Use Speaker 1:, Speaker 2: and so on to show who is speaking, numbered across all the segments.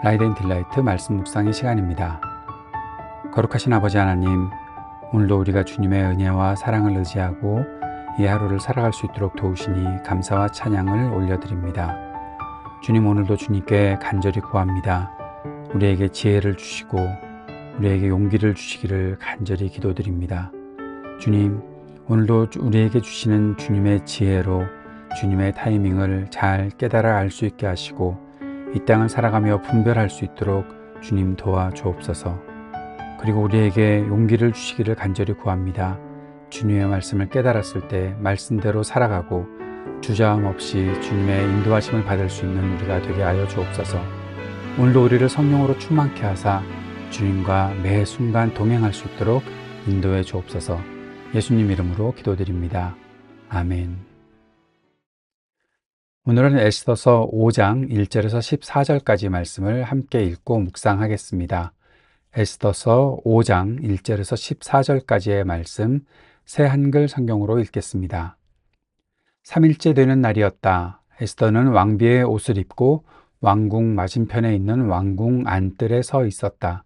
Speaker 1: 라이드 앤 딜라이트 말씀 묵상의 시간입니다. 거룩하신 아버지 하나님, 오늘도 우리가 주님의 은혜와 사랑을 의지하고 이 하루를 살아갈 수 있도록 도우시니 감사와 찬양을 올려드립니다. 주님, 오늘도 주님께 간절히 구합니다. 우리에게 지혜를 주시고 우리에게 용기를 주시기를 간절히 기도드립니다. 주님, 오늘도 우리에게 주시는 주님의 지혜로 주님의 타이밍을 잘 깨달아 알 수 있게 하시고 이 땅을 살아가며 분별할 수 있도록 주님 도와주옵소서. 그리고 우리에게 용기를 주시기를 간절히 구합니다. 주님의 말씀을 깨달았을 때 말씀대로 살아가고 주저함 없이 주님의 인도하심을 받을 수 있는 우리가 되게 하여 주옵소서. 오늘도 우리를 성령으로 충만케 하사 주님과 매 순간 동행할 수 있도록 인도해 주옵소서. 예수님 이름으로 기도드립니다. 아멘. 오늘은 에스더서 5장 1절에서 14절까지 말씀을 함께 읽고 묵상하겠습니다. 에스더서 5장 1절에서 14절까지의 말씀 새 한글 성경으로 읽겠습니다. 3일째 되는 날이었다. 에스더는 왕비의 옷을 입고 왕궁 맞은편에 있는 왕궁 안뜰에 서 있었다.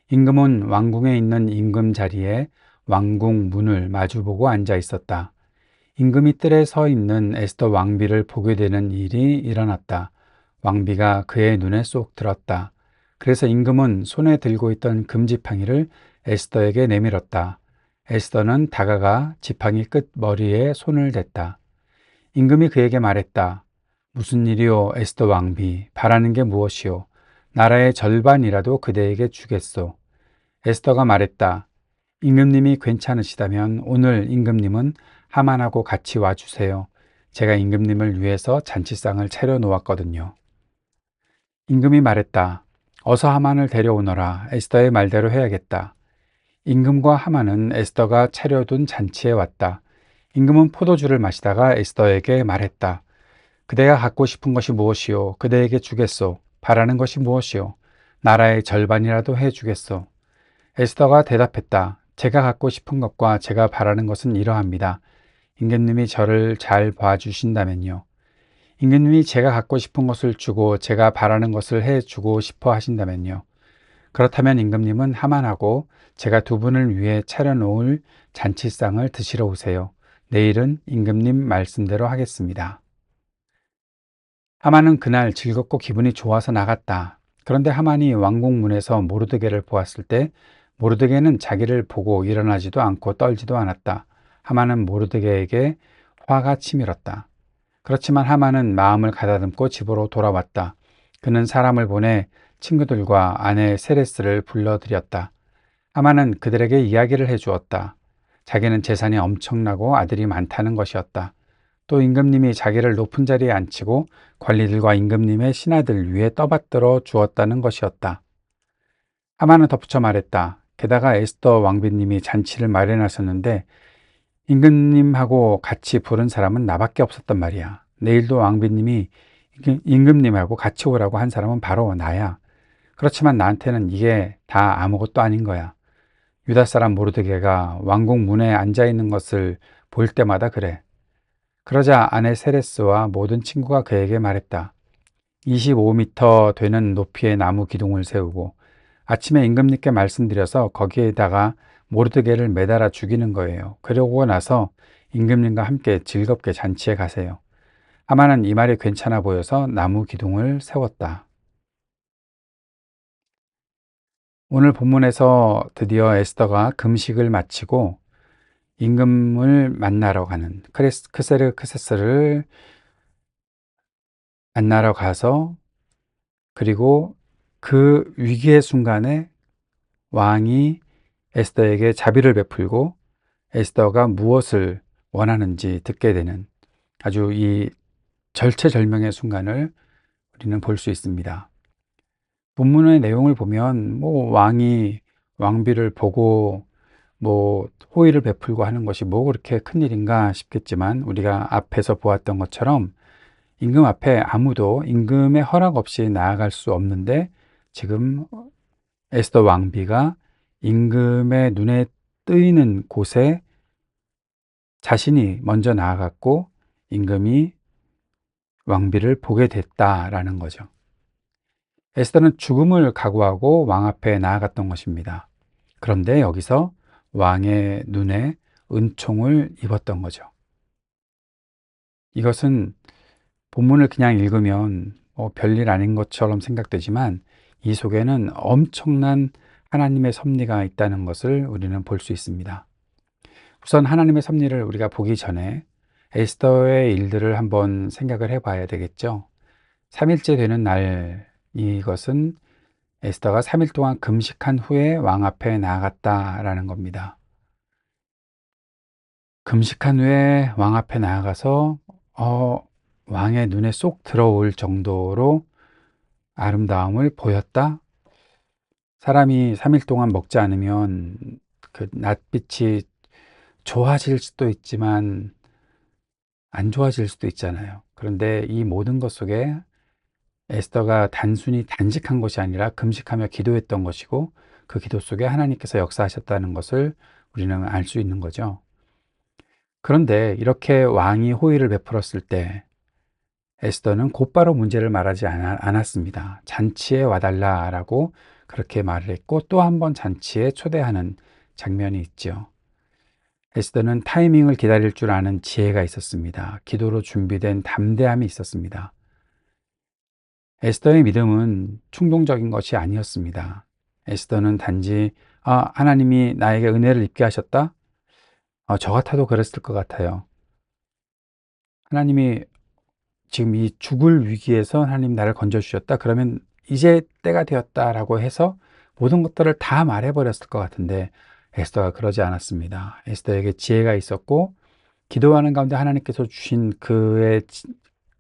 Speaker 1: 임금은 왕궁에 있는 임금 자리에 왕궁 문을 마주보고 앉아 있었다. 임금이 뜰에 서 있는 에스더 왕비를 보게 되는 일이 일어났다. 왕비가 그의 눈에 쏙 들었다. 그래서 임금은 손에 들고 있던 금지팡이를 에스더에게 내밀었다. 에스더는 다가가 지팡이 끝 머리에 손을 댔다. 임금이 그에게 말했다. 무슨 일이오, 에스더 왕비? 바라는 게 무엇이오? 나라의 절반이라도 그대에게 주겠소. 에스더가 말했다. 임금님이 괜찮으시다면 오늘 임금님은 하만하고 같이 와주세요. 제가 임금님을 위해서 잔치상을 차려 놓았거든요. 임금이 말했다. 어서 하만을 데려오너라. 에스더의 말대로 해야겠다. 임금과 하만은 에스더가 차려둔 잔치에 왔다. 임금은 포도주를 마시다가 에스더에게 말했다. 그대가 갖고 싶은 것이 무엇이오? 그대에게 주겠소. 바라는 것이 무엇이오? 나라의 절반이라도 해주겠소. 에스더가 대답했다. 제가 갖고 싶은 것과 제가 바라는 것은 이러합니다. 임금님이 저를 잘 봐주신다면요. 임금님이 제가 갖고 싶은 것을 주고 제가 바라는 것을 해주고 싶어 하신다면요. 그렇다면 임금님은 하만하고 제가 두 분을 위해 차려놓을 잔치상을 드시러 오세요. 내일은 임금님 말씀대로 하겠습니다. 하만은 그날 즐겁고 기분이 좋아서 나갔다. 그런데 하만이 왕궁 문에서 모르드게를 보았을 때 모르드게는 자기를 보고 일어나지도 않고 떨지도 않았다. 하만은 모르드게에게 화가 치밀었다. 그렇지만 하만은 마음을 가다듬고 집으로 돌아왔다. 그는 사람을 보내 친구들과 아내 세레스를 불러들였다. 하만은 그들에게 이야기를 해주었다. 자기는 재산이 엄청나고 아들이 많다는 것이었다. 또 임금님이 자기를 높은 자리에 앉히고 관리들과 임금님의 신하들 위에 떠받들어 주었다는 것이었다. 하만은 덧붙여 말했다. 게다가 에스더 왕비님이 잔치를 마련하셨는데 임금님하고 같이 부른 사람은 나밖에 없었단 말이야. 내일도 왕비님이 임금님하고 같이 오라고 한 사람은 바로 나야. 그렇지만 나한테는 이게 다 아무것도 아닌 거야. 유다 사람 모르드게가 왕궁 문에 앉아 있는 것을 볼 때마다 그래. 그러자 아내 세레스와 모든 친구가 그에게 말했다. 25m 되는 높이의 나무 기둥을 세우고 아침에 임금님께 말씀드려서 거기에다가 모르드게를 매달아 죽이는 거예요. 그러고 나서 임금님과 함께 즐겁게 잔치에 가세요. 하만은 이 말이 괜찮아 보여서 나무 기둥을 세웠다. 오늘 본문에서 드디어 에스더가 금식을 마치고 임금을 만나러 가는 크세르크세스를 만나러 가서 그리고 그 위기의 순간에 왕이 에스더에게 자비를 베풀고 에스더가 무엇을 원하는지 듣게 되는 아주 이 절체절명의 순간을 우리는 볼 수 있습니다. 본문의 내용을 보면 왕이 왕비를 보고 호의를 베풀고 하는 것이 그렇게 큰일인가 싶겠지만 우리가 앞에서 보았던 것처럼 임금 앞에 아무도 임금의 허락 없이 나아갈 수 없는데 지금 에스더 왕비가 임금의 눈에 뜨이는 곳에 자신이 먼저 나아갔고 임금이 왕비를 보게 됐다라는 거죠. 에스더는 죽음을 각오하고 왕 앞에 나아갔던 것입니다. 그런데 여기서 왕의 눈에 은총을 입었던 거죠. 이것은 본문을 그냥 읽으면 별일 아닌 것처럼 생각되지만 이 속에는 엄청난 하나님의 섭리가 있다는 것을 우리는 볼 수 있습니다. 우선 하나님의 섭리를 우리가 보기 전에 에스더의 일들을 한번 생각을 해봐야 되겠죠. 3일째 되는 날, 이것은 에스더가 3일 동안 금식한 후에 왕 앞에 나아갔다라는 겁니다. 금식한 후에 왕 앞에 나아가서 왕의 눈에 쏙 들어올 정도로 아름다움을 보였다. 사람이 3일 동안 먹지 않으면 그 낯빛이 좋아질 수도 있지만 안 좋아질 수도 있잖아요. 그런데 이 모든 것 속에 에스더가 단순히 단식한 것이 아니라 금식하며 기도했던 것이고 그 기도 속에 하나님께서 역사하셨다는 것을 우리는 알 수 있는 거죠. 그런데 이렇게 왕이 호의를 베풀었을 때 에스더는 곧바로 문제를 말하지 않았습니다. 잔치에 와달라라고 그렇게 말을 했고 또 한 번 잔치에 초대하는 장면이 있죠. 에스더는 타이밍을 기다릴 줄 아는 지혜가 있었습니다. 기도로 준비된 담대함이 있었습니다. 에스더의 믿음은 충동적인 것이 아니었습니다. 에스더는 단지 하나님이 나에게 은혜를 입게 하셨다? 저 같아도 그랬을 것 같아요. 하나님이 지금 이 죽을 위기에서 하나님 나를 건져주셨다. 그러면 이제 때가 되었다라고 해서 모든 것들을 다 말해버렸을 것 같은데 에스더가 그러지 않았습니다. 에스더에게 지혜가 있었고 기도하는 가운데 하나님께서 주신 그의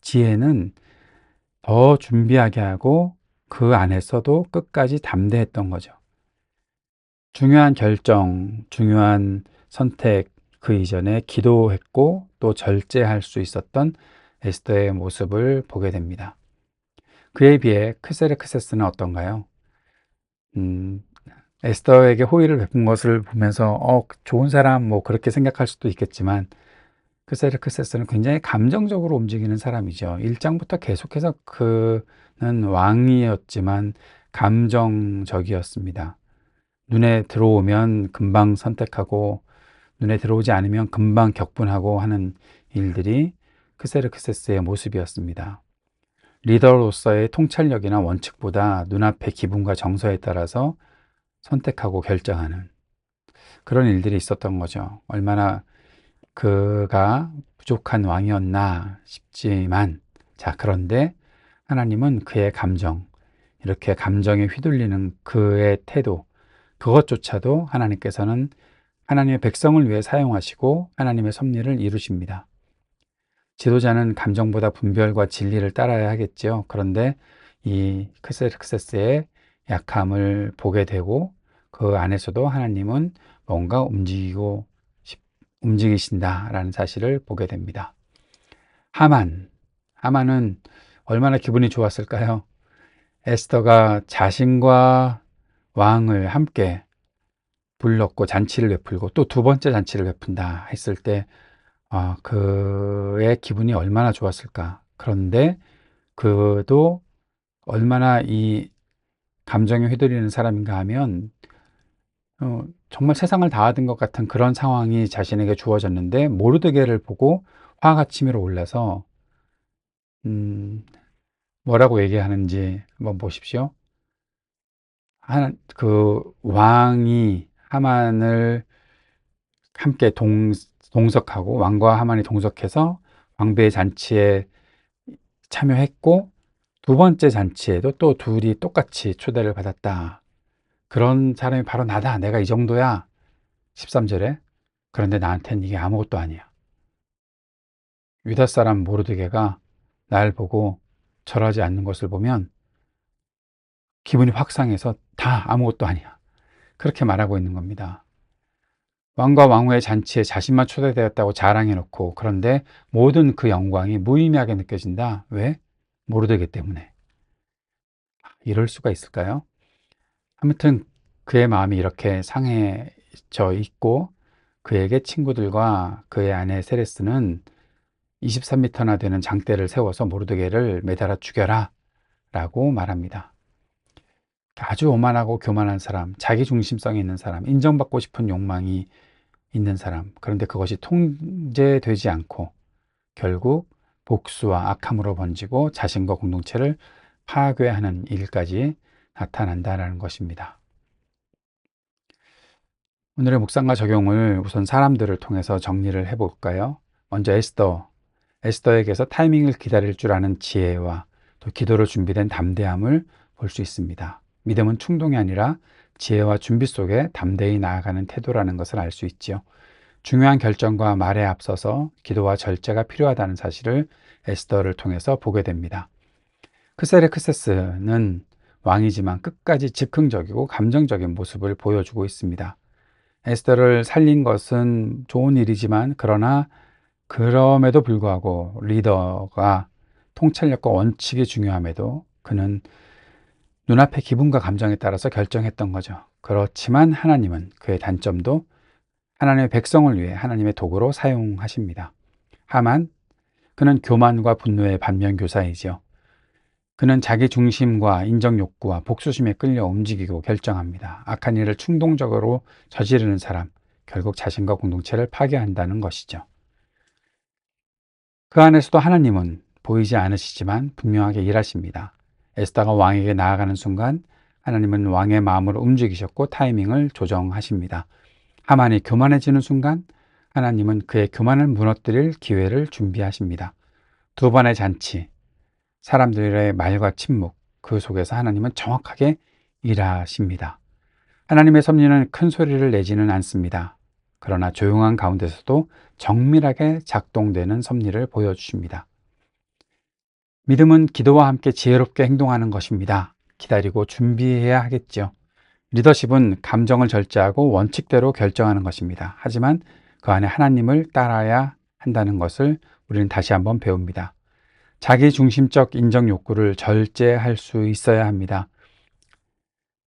Speaker 1: 지혜는 더 준비하게 하고 그 안에서도 끝까지 담대했던 거죠. 중요한 결정, 중요한 선택, 그 이전에 기도했고 또 절제할 수 있었던 에스더의 모습을 보게 됩니다. 그에 비해 크세르크세스는 어떤가요? 음, 에스더에게 호의를 베푼 것을 보면서 좋은 사람 뭐 그렇게 생각할 수도 있겠지만 크세르크세스는 굉장히 감정적으로 움직이는 사람이죠. 1장부터 계속해서 그는 왕이었지만 감정적이었습니다. 눈에 들어오면 금방 선택하고 눈에 들어오지 않으면 금방 격분하고 하는 일들이 크세르크세스의 모습이었습니다. 리더로서의 통찰력이나 원칙보다 눈앞의 기분과 정서에 따라서 선택하고 결정하는 그런 일들이 있었던 거죠. 얼마나 그가 부족한 왕이었나 싶지만, 자, 그런데 하나님은 그의 감정, 이렇게 감정에 휘둘리는 그의 태도, 그것조차도 하나님께서는 하나님의 백성을 위해 사용하시고 하나님의 섭리를 이루십니다. 지도자는 감정보다 분별과 진리를 따라야 하겠죠. 그런데 이 크세르크세스의 약함을 보게 되고 그 안에서도 하나님은 뭔가 움직이신다라는 사실을 보게 됩니다. 하만은 얼마나 기분이 좋았을까요? 에스더가 자신과 왕을 함께 불렀고 잔치를 베풀고 또 두 번째 잔치를 베푼다 했을 때 그의 기분이 얼마나 좋았을까. 그런데 그도 얼마나 이 감정에 휘둘리는 사람인가 하면 정말 세상을 다 얻은 것 같은 그런 상황이 자신에게 주어졌는데 모르드게를 보고 화가 치밀어 올라서 음, 뭐라고 얘기하는지 한번 보십시오. 그 왕이 하만을 함께 동석하고 왕과 하만이 동석해서 왕배의 잔치에 참여했고 두 번째 잔치에도 또 둘이 똑같이 초대를 받았다. 그런 사람이 바로 나다. 내가 이 정도야. 13절에. 그런데 나한테는 이게 아무것도 아니야. 유다 사람 모르드게가 날 보고 절하지 않는 것을 보면 기분이 확 상해서 다 아무것도 아니야. 그렇게 말하고 있는 겁니다. 왕과 왕후의 잔치에 자신만 초대되었다고 자랑해놓고 그런데 모든 그 영광이 무의미하게 느껴진다. 왜? 모르드게 때문에. 이럴 수가 있을까요? 아무튼 그의 마음이 이렇게 상해져 있고 그에게 친구들과 그의 아내 세레스는 23m나 되는 장대를 세워서 모르드게를 매달아 죽여라 라고 말합니다. 아주 오만하고 교만한 사람, 자기 중심성이 있는 사람, 인정받고 싶은 욕망이 있는 사람, 그런데 그것이 통제되지 않고 결국 복수와 악함으로 번지고 자신과 공동체를 파괴하는 일까지 나타난다는 것입니다. 오늘의 묵상과 적용을 우선 사람들을 통해서 정리를 해볼까요? 먼저 에스더에게서 타이밍을 기다릴 줄 아는 지혜와 또 기도로 준비된 담대함을 볼 수 있습니다. 믿음은 충동이 아니라 지혜와 준비 속에 담대히 나아가는 태도라는 것을 알 수 있지요. 중요한 결정과 말에 앞서서 기도와 절제가 필요하다는 사실을 에스더를 통해서 보게 됩니다. 크세르크세스는 왕이지만 끝까지 즉흥적이고 감정적인 모습을 보여주고 있습니다. 에스더를 살린 것은 좋은 일이지만 그러나 그럼에도 불구하고 리더가 통찰력과 원칙이 중요함에도 그는 눈앞의 기분과 감정에 따라서 결정했던 거죠. 그렇지만 하나님은 그의 단점도 하나님의 백성을 위해 하나님의 도구로 사용하십니다. 하만, 그는 교만과 분노의 반면교사이지요. 그는 자기 중심과 인정 욕구와 복수심에 끌려 움직이고 결정합니다. 악한 일을 충동적으로 저지르는 사람, 결국 자신과 공동체를 파괴한다는 것이죠. 그 안에서도 하나님은 보이지 않으시지만 분명하게 일하십니다. 에스더가 왕에게 나아가는 순간 하나님은 왕의 마음을 움직이셨고 타이밍을 조정하십니다. 하만이 교만해지는 순간 하나님은 그의 교만을 무너뜨릴 기회를 준비하십니다. 두 번의 잔치, 사람들의 말과 침묵, 그 속에서 하나님은 정확하게 일하십니다. 하나님의 섭리는 큰 소리를 내지는 않습니다. 그러나 조용한 가운데서도 정밀하게 작동되는 섭리를 보여주십니다. 믿음은 기도와 함께 지혜롭게 행동하는 것입니다. 기다리고 준비해야 하겠죠. 리더십은 감정을 절제하고 원칙대로 결정하는 것입니다. 하지만 그 안에 하나님을 따라야 한다는 것을 우리는 다시 한번 배웁니다. 자기 중심적 인정 욕구를 절제할 수 있어야 합니다.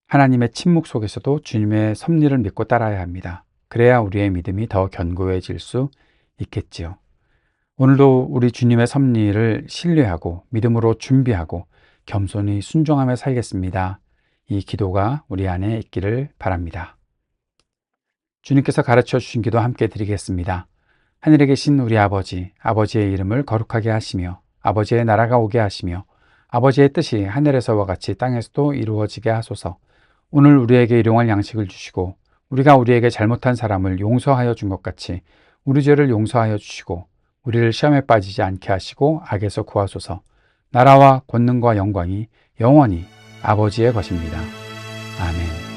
Speaker 1: 하나님의 침묵 속에서도 주님의 섭리를 믿고 따라야 합니다. 그래야 우리의 믿음이 더 견고해질 수 있겠지요. 오늘도 우리 주님의 섭리를 신뢰하고 믿음으로 준비하고 겸손히 순종하며 살겠습니다. 이 기도가 우리 안에 있기를 바랍니다. 주님께서 가르쳐 주신 기도 함께 드리겠습니다. 하늘에 계신 우리 아버지, 아버지의 이름을 거룩하게 하시며 아버지의 나라가 오게 하시며 아버지의 뜻이 하늘에서와 같이 땅에서도 이루어지게 하소서. 오늘 우리에게 일용할 양식을 주시고 우리가 우리에게 잘못한 사람을 용서하여 준 것 같이 우리 죄를 용서하여 주시고 우리를 시험에 빠지지 않게 하시고 악에서 구하소서. 나라와 권능과 영광이 영원히 아버지의 것입니다. 아멘.